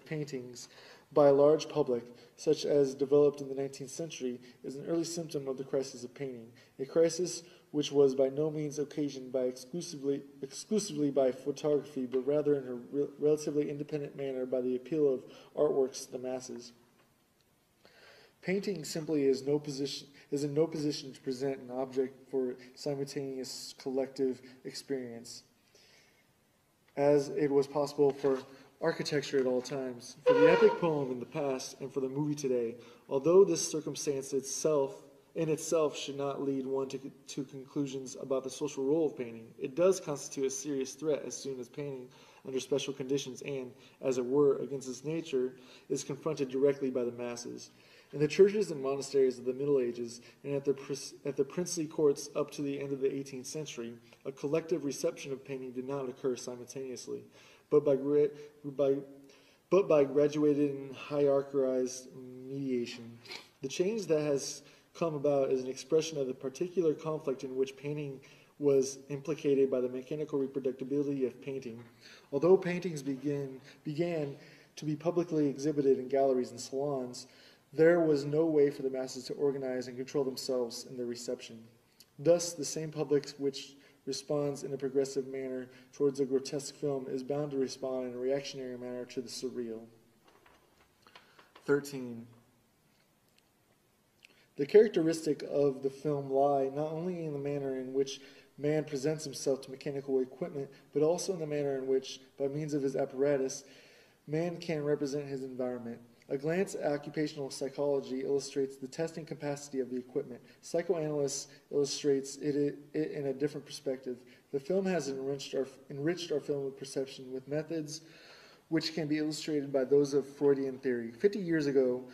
paintings by a large public, such as developed in the 19th century, is an early symptom of the crisis of painting, a crisis which was by no means occasioned by exclusively by photography, but rather in a relatively independent manner by the appeal of artworks to the masses. Painting simply is in no position to present an object for simultaneous collective experience, as it was possible for architecture at all times, for the epic poem in the past, and for the movie today. Although this circumstance in itself should not lead one to conclusions about the social role of painting, it does constitute a serious threat as soon as painting, under special conditions and, as it were, against its nature, is confronted directly by the masses. In the churches and monasteries of the Middle Ages, and at the princely courts up to the end of the 18th century, a collective reception of painting did not occur simultaneously, but by graduated and hierarchized mediation. The change that has come about is an expression of the particular conflict in which painting was implicated by the mechanical reproducibility of painting. Although paintings began to be publicly exhibited in galleries and salons, there was no way for the masses to organize and control themselves in their reception. Thus, the same public which responds in a progressive manner towards a grotesque film is bound to respond in a reactionary manner to the surreal. 13. The characteristic of the film lie not only in the manner in which man presents himself to mechanical equipment, but also in the manner in which, by means of his apparatus, man can represent his environment. A glance at occupational psychology illustrates the testing capacity of the equipment. Psychoanalysis illustrates it in a different perspective. The film has enriched our film of perception with methods which can be illustrated by those of Freudian theory. 50 years ago,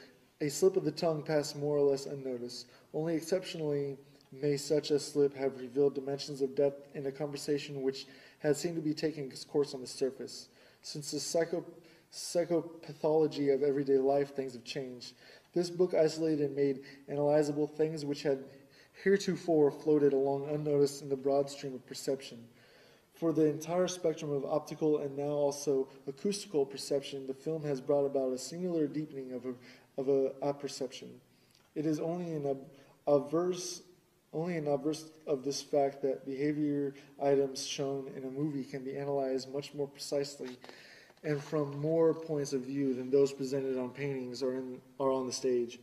a slip of the tongue passed more or less unnoticed. Only exceptionally may such a slip have revealed dimensions of depth in a conversation which had seemed to be taking its course on the surface. Since the psychopathology of everyday life, things have changed. This book isolated and made analyzable things which had heretofore floated along unnoticed in the broad stream of perception. For the entire spectrum of optical and now also acoustical perception, the film has brought about a singular deepening of a perception. It is only an obverse of this fact that behavior items shown in a movie can be analyzed much more precisely and from more points of view than those presented on paintings or on the stage.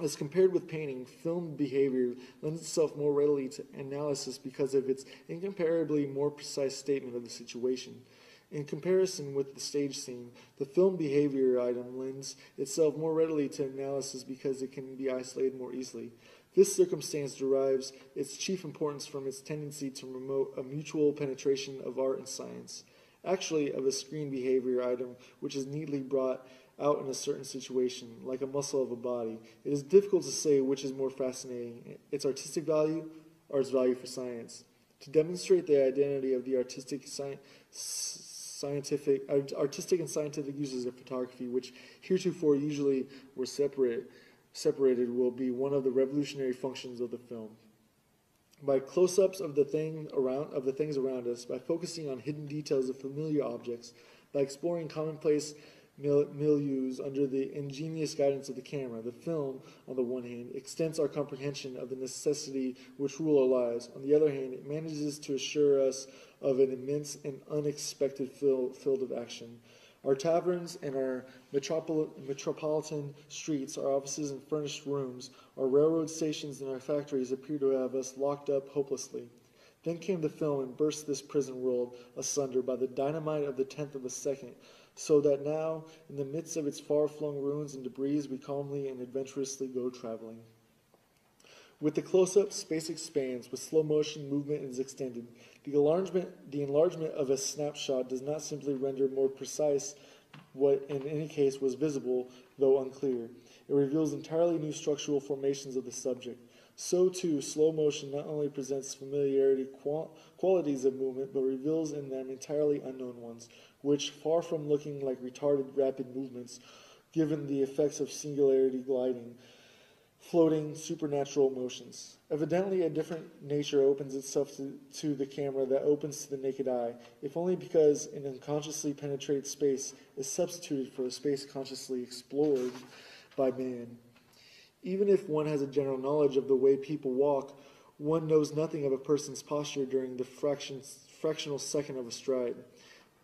As compared with painting, film behavior lends itself more readily to analysis because of its incomparably more precise statement of the situation. In comparison with the stage scene, the film behavior item lends itself more readily to analysis because it can be isolated more easily. This circumstance derives its chief importance from its tendency to promote a mutual penetration of art and science. Actually, of a screen behavior item which is neatly brought out in a certain situation, like a muscle of a body, it is difficult to say which is more fascinating, its artistic value or its value for science. To demonstrate the identity of the artistic and scientific uses of photography, which heretofore usually were separated, will be one of the revolutionary functions of the film. By close-ups of the things around us, by focusing on hidden details of familiar objects, by exploring commonplace milieus under the ingenious guidance of the camera, the film, on the one hand, extends our comprehension of the necessity which rule our lives. On the other hand, it manages to assure us of an immense and unexpected field of action. Our taverns and our metropolitan streets, our offices and furnished rooms, our railroad stations and our factories appear to have us locked up hopelessly. Then came the film and burst this prison world asunder by the dynamite of the 10th of a second, so that now, in the midst of its far-flung ruins and debris, we calmly and adventurously go traveling. With the close-up, space expands. With slow motion, movement is extended. The enlargement of a snapshot does not simply render more precise what in any case was visible, though unclear. It reveals entirely new structural formations of the subject. So too, slow motion not only presents familiarity qualities of movement, but reveals in them entirely unknown ones, which, far from looking like retarded rapid movements, given the effects of singularity gliding, floating supernatural motions. Evidently, a different nature opens itself to the camera that opens to the naked eye, if only because an unconsciously penetrated space is substituted for a space consciously explored by man. Even if one has a general knowledge of the way people walk, one knows nothing of a person's posture during the fractional second of a stride.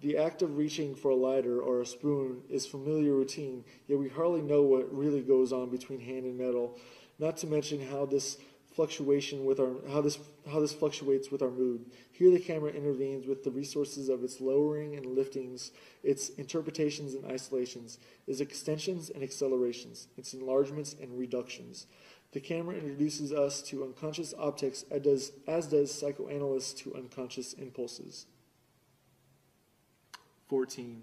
The act of reaching for a lighter or a spoon is familiar routine, yet we hardly know what really goes on between hand and metal, not to mention how this fluctuates with our mood. Here the camera intervenes with the resources of its lowering and liftings, its interpretations and isolations, its extensions and accelerations, its enlargements and reductions. The camera introduces us to unconscious optics as does psychoanalysts to unconscious impulses. 14.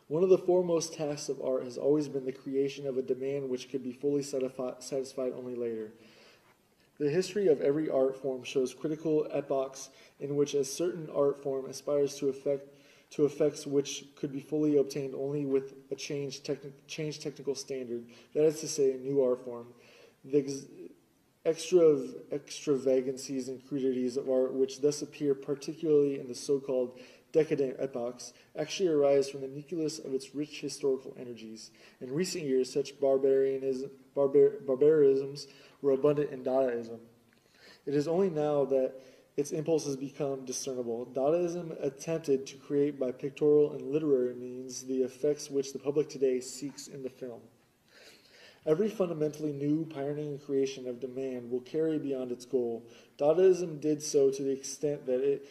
One of the foremost tasks of art has always been the creation of a demand which could be fully satisfied only later. The history of every art form shows critical epochs in which a certain art form aspires to effects which could be fully obtained only with a changed technical standard, that is to say, a new art form. The extravagancies and crudities of art which thus appear, particularly in the so-called decadent epochs, actually arise from the nucleus of its rich historical energies. In recent years, such barbarisms were abundant in Dadaism. It is only now that its impulses become discernible. Dadaism attempted to create by pictorial and literary means the effects which the public today seeks in the film. Every fundamentally new, pioneering creation of demand will carry beyond its goal. Dadaism did so to the extent that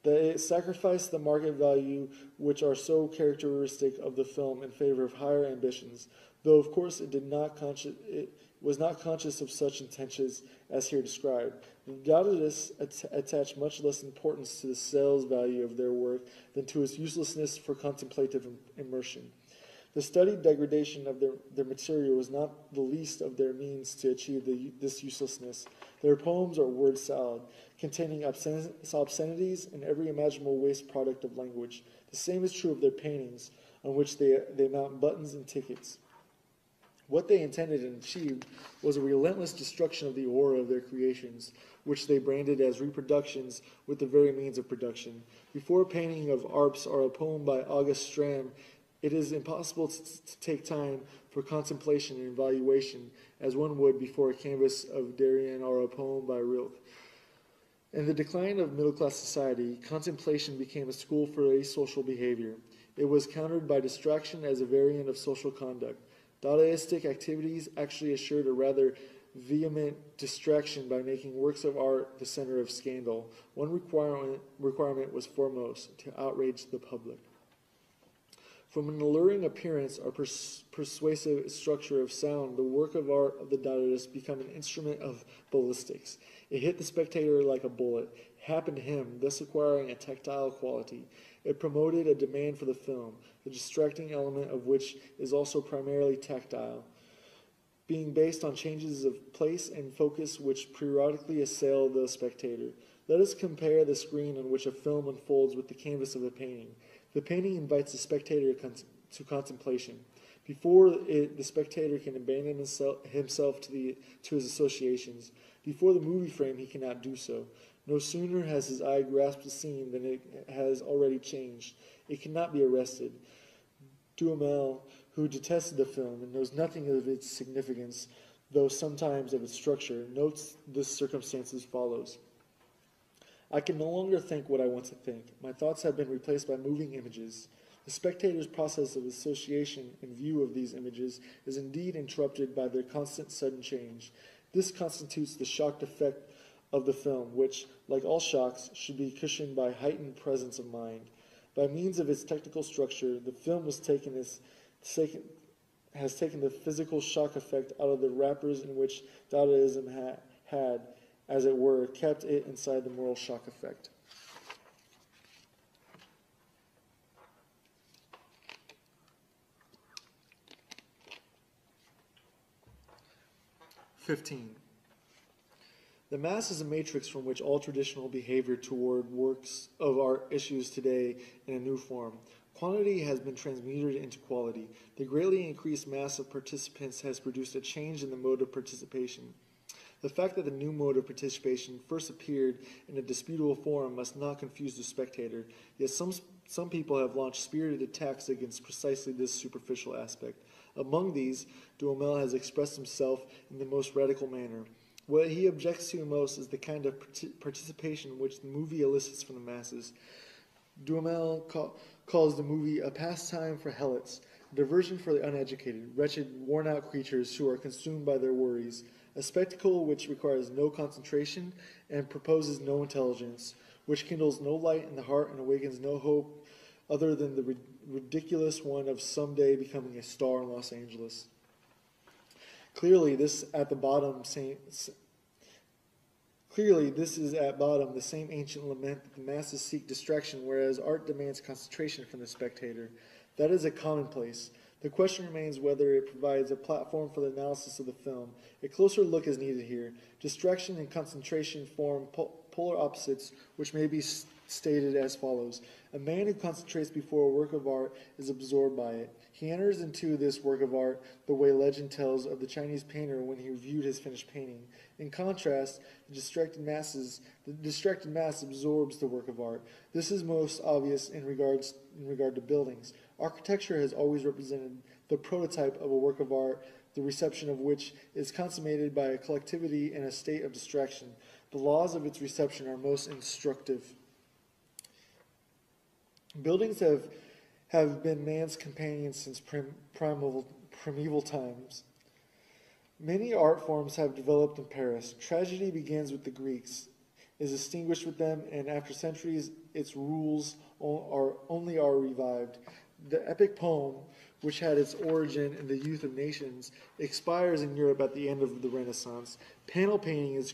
it sacrificed the market value which are so characteristic of the film in favor of higher ambitions, though of course it was not conscious of such intentions as here described. The Dadaists attach much less importance to the sales value of their work than to its uselessness for contemplative immersion. The studied degradation of their material was not the least of their means to achieve this uselessness. Their poems are word salad, containing obscenities and every imaginable waste product of language. The same is true of their paintings, on which they mount buttons and tickets. What they intended and achieved was a relentless destruction of the aura of their creations, which they branded as reproductions with the very means of production. Before a painting of Arps or a poem by August Stram, it is impossible to take time for contemplation and evaluation as one would before a canvas of Darien or a poem by Rilke. In the decline of middle-class society, contemplation became a school for asocial behavior. It was countered by distraction as a variant of social conduct. Dadaistic activities actually assured a rather vehement distraction by making works of art the center of scandal. One requirement was foremost, to outrage the public. From an alluring appearance or persuasive structure of sound, the work of art of the Dadaists became an instrument of ballistics. It hit the spectator like a bullet, happened to him, thus acquiring a tactile quality. It promoted a demand for the film, the distracting element of which is also primarily tactile, being based on changes of place and focus which periodically assail the spectator. Let us compare the screen on which a film unfolds with the canvas of the painting. The painting invites the spectator to contemplation. Before it, the spectator can abandon himself to his associations. Before the movie frame, he cannot do so. No sooner has his eye grasped the scene than it has already changed. It cannot be arrested. Duhamel, who detested the film and knows nothing of its significance, though sometimes of its structure, notes this circumstance as follows. I can no longer think what I want to think. My thoughts have been replaced by moving images. The spectator's process of association in view of these images is indeed interrupted by their constant sudden change. This constitutes the shocked effect of the film, which, like all shocks, should be cushioned by heightened presence of mind. By means of its technical structure, the film has taken the physical shock effect out of the wrappers in which Dadaism had, as it were, kept it inside the moral shock effect. The mass is a matrix from which all traditional behavior toward works of art issues today in a new form. Quantity has been transmuted into quality. The greatly increased mass of participants has produced a change in the mode of participation. The fact that the new mode of participation first appeared in a disputable form must not confuse the spectator, yet some people have launched spirited attacks against precisely this superficial aspect. Among these, Duhamel has expressed himself in the most radical manner. What he objects to most is the kind of participation which the movie elicits from the masses. Duhamel calls the movie a pastime for helots, a diversion for the uneducated, wretched, worn-out creatures who are consumed by their worries, a spectacle which requires no concentration and proposes no intelligence, which kindles no light in the heart and awakens no hope other than the ridiculous one of someday becoming a star in Los Angeles. Clearly, this is at bottom the same ancient lament that the masses seek distraction, whereas art demands concentration from the spectator. That is a commonplace. The question remains whether it provides a platform for the analysis of the film. A closer look is needed here. Distraction and concentration form polar opposites, which may be stated as follows. A man who concentrates before a work of art is absorbed by it. He enters into this work of art the way legend tells of the Chinese painter when he reviewed his finished painting. In contrast, the distracted mass absorbs the work of art. This is most obvious in regard to buildings. Architecture has always represented the prototype of a work of art, the reception of which is consummated by a collectivity in a state of distraction. The laws of its reception are most instructive. Buildings have been man's companions since primeval times. Many art forms have developed in Paris. Tragedy begins with the Greeks, is extinguished with them, and after centuries its rules are revived. The epic poem, which had its origin in the youth of nations, expires in Europe at the end of the Renaissance. Panel painting is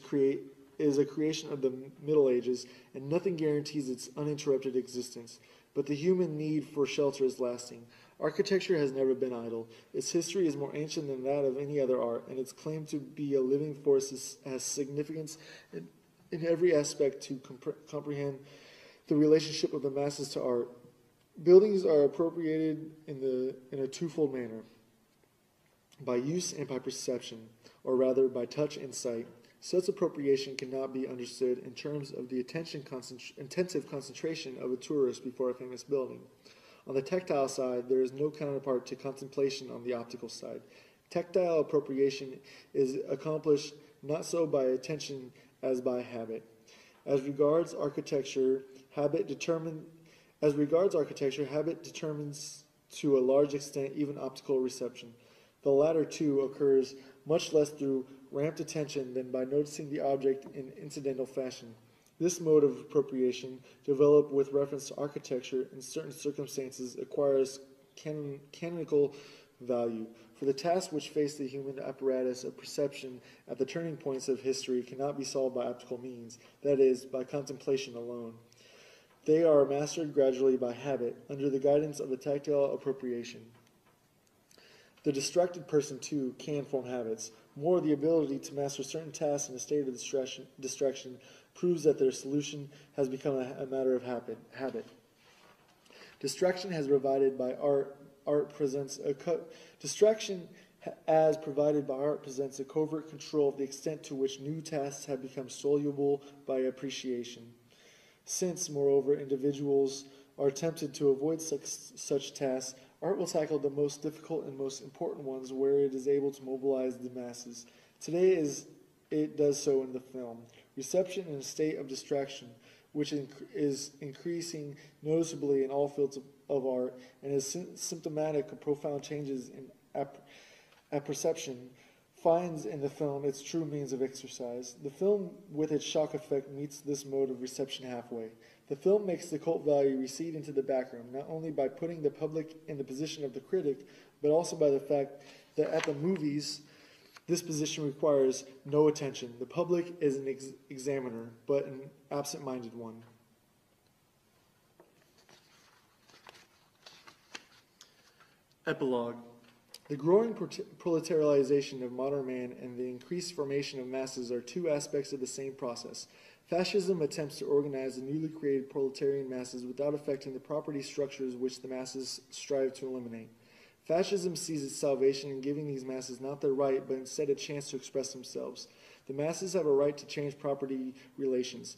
a creation of the Middle Ages, and nothing guarantees its uninterrupted existence. But the human need for shelter is lasting. Architecture has never been idle. Its history is more ancient than that of any other art, and its claim to be a living force has significance in every aspect to comprehend the relationship of the masses to art. Buildings are appropriated in a twofold manner, by use and by perception, or rather by touch and sight. Such appropriation cannot be understood in terms of the intensive concentration of a tourist before a famous building. On the tactile side, there is no counterpart to contemplation on the optical side. Tactile appropriation is accomplished not so by attention as by habit. As regards architecture, habit determines to a large extent even optical reception. The latter, too, occurs much less through ramped attention than by noticing the object in incidental fashion. This mode of appropriation, developed with reference to architecture in certain circumstances, acquires canonical value. For the tasks which face the human apparatus of perception at the turning points of history cannot be solved by optical means, that is, by contemplation alone. They are mastered gradually by habit, under the guidance of the tactile appropriation. The distracted person, too, can form habits. More, the ability to master certain tasks in a state of distraction proves that their solution has become a matter of habit. Distraction as provided by art presents a covert control of the extent to which new tasks have become soluble by appreciation. Since, moreover, individuals are tempted to avoid such tasks, art will tackle the most difficult and most important ones where it is able to mobilize the masses. Today it does so in the film. Reception in a state of distraction, which is increasing noticeably in all fields of art and is symptomatic of profound changes in apperception, finds in the film its true means of exercise. The film, with its shock effect, meets this mode of reception halfway. The film makes the cult value recede into the background, not only by putting the public in the position of the critic, but also by the fact that at the movies, this position requires no attention. The public is an examiner, but an absent-minded one. Epilogue. The growing proletarialization of modern man and the increased formation of masses are two aspects of the same process. Fascism attempts to organize the newly created proletarian masses without affecting the property structures which the masses strive to eliminate. Fascism sees its salvation in giving these masses not their right, but instead a chance to express themselves. The masses have a right to change property relations.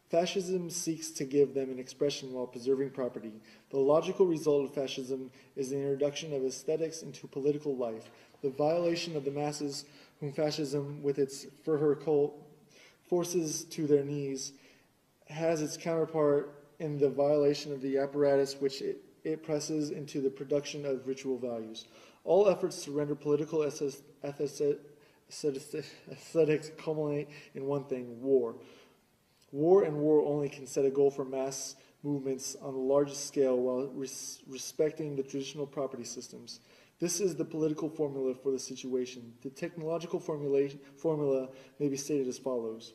Fascism seeks to give them an expression while preserving property. The logical result of fascism is the introduction of aesthetics into political life. The violation of the masses, whom fascism, with its Führer cult, forces to their knees, has its counterpart in the violation of the apparatus which it presses into the production of ritual values. All efforts to render political aesthetics culminate in one thing: war. War and war only can set a goal for mass movements on the largest scale while respecting the traditional property systems. This is the political formula for the situation. The technological formula may be stated as follows.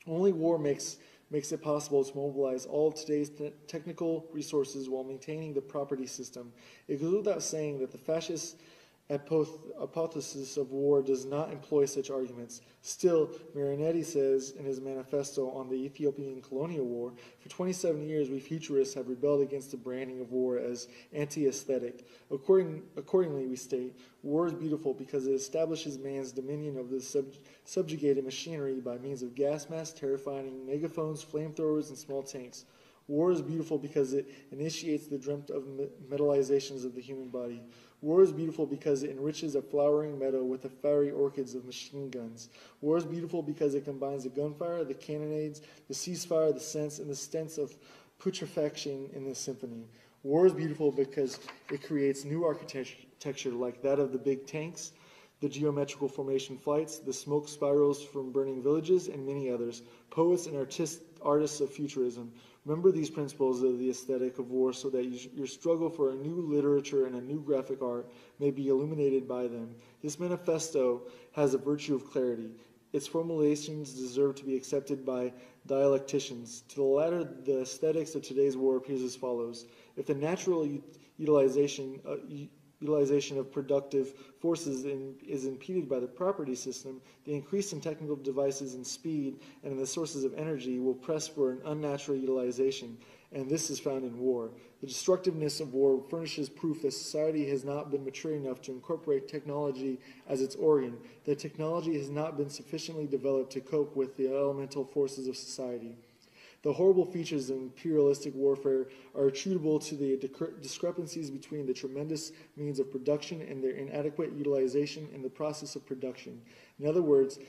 Only war makes it possible to mobilize all of today's technical resources while maintaining the property system. It goes without saying that the fascist hypothesis of war does not employ such arguments. Still, Marinetti says in his manifesto on the Ethiopian colonial war, for 27 years we futurists have rebelled against the branding of war as anti-aesthetic. Accordingly, we state, war is beautiful because it establishes man's dominion of the subjugated machinery by means of gas masks, terrifying megaphones, flamethrowers, and small tanks. War is beautiful because it initiates the dreamt of metalizations of the human body. War is beautiful because it enriches a flowering meadow with the fiery orchids of machine guns. War is beautiful because it combines the gunfire, the cannonades, the ceasefire, the sense, and the stench of putrefaction in the symphony. War is beautiful because it creates new architecture like that of the big tanks, the geometrical formation flights, the smoke spirals from burning villages, and many others. Poets and artists of futurism, remember these principles of the aesthetic of war so that your struggle for a new literature and a new graphic art may be illuminated by them. This manifesto has a virtue of clarity. Its formulations deserve to be accepted by dialecticians. To the latter, the aesthetics of today's war appears as follows. If the natural utilization of productive forces is impeded by the property system, the increase in technical devices and speed and in the sources of energy will press for an unnatural utilization, and this is found in war. The destructiveness of war furnishes proof that society has not been mature enough to incorporate technology as its organ, that technology has not been sufficiently developed to cope with the elemental forces of society. The horrible features of imperialistic warfare are attributable to the discrepancies between the tremendous means of production and their inadequate utilization in the process of production. In other words,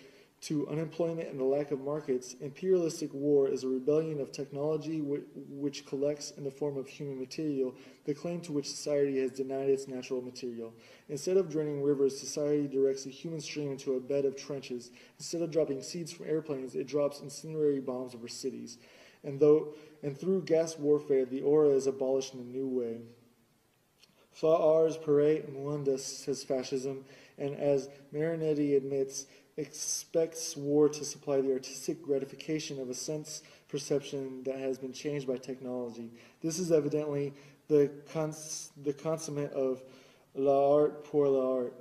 to unemployment and the lack of markets. Imperialistic war is a rebellion of technology which collects in the form of human material the claim to which society has denied its natural material. Instead of draining rivers, society directs a human stream into a bed of trenches. Instead of dropping seeds from airplanes, it drops incendiary bombs over cities. And through gas warfare, the aura is abolished in a new way. Fa ars pere mundus, says fascism, and as Marinetti admits, expects war to supply the artistic gratification of a sense perception that has been changed by technology. This is evidently the consummate of l'art pour l'art.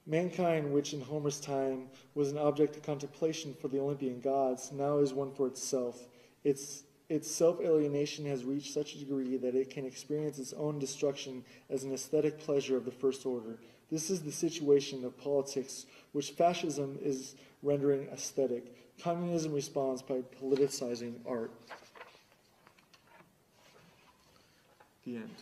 Mankind, which in Homer's time was an object of contemplation for the Olympian gods, now is one for itself. Its self-alienation has reached such a degree that it can experience its own destruction as an aesthetic pleasure of the first order. This is the situation of politics, which fascism is rendering aesthetic. Communism responds by politicizing art. The end.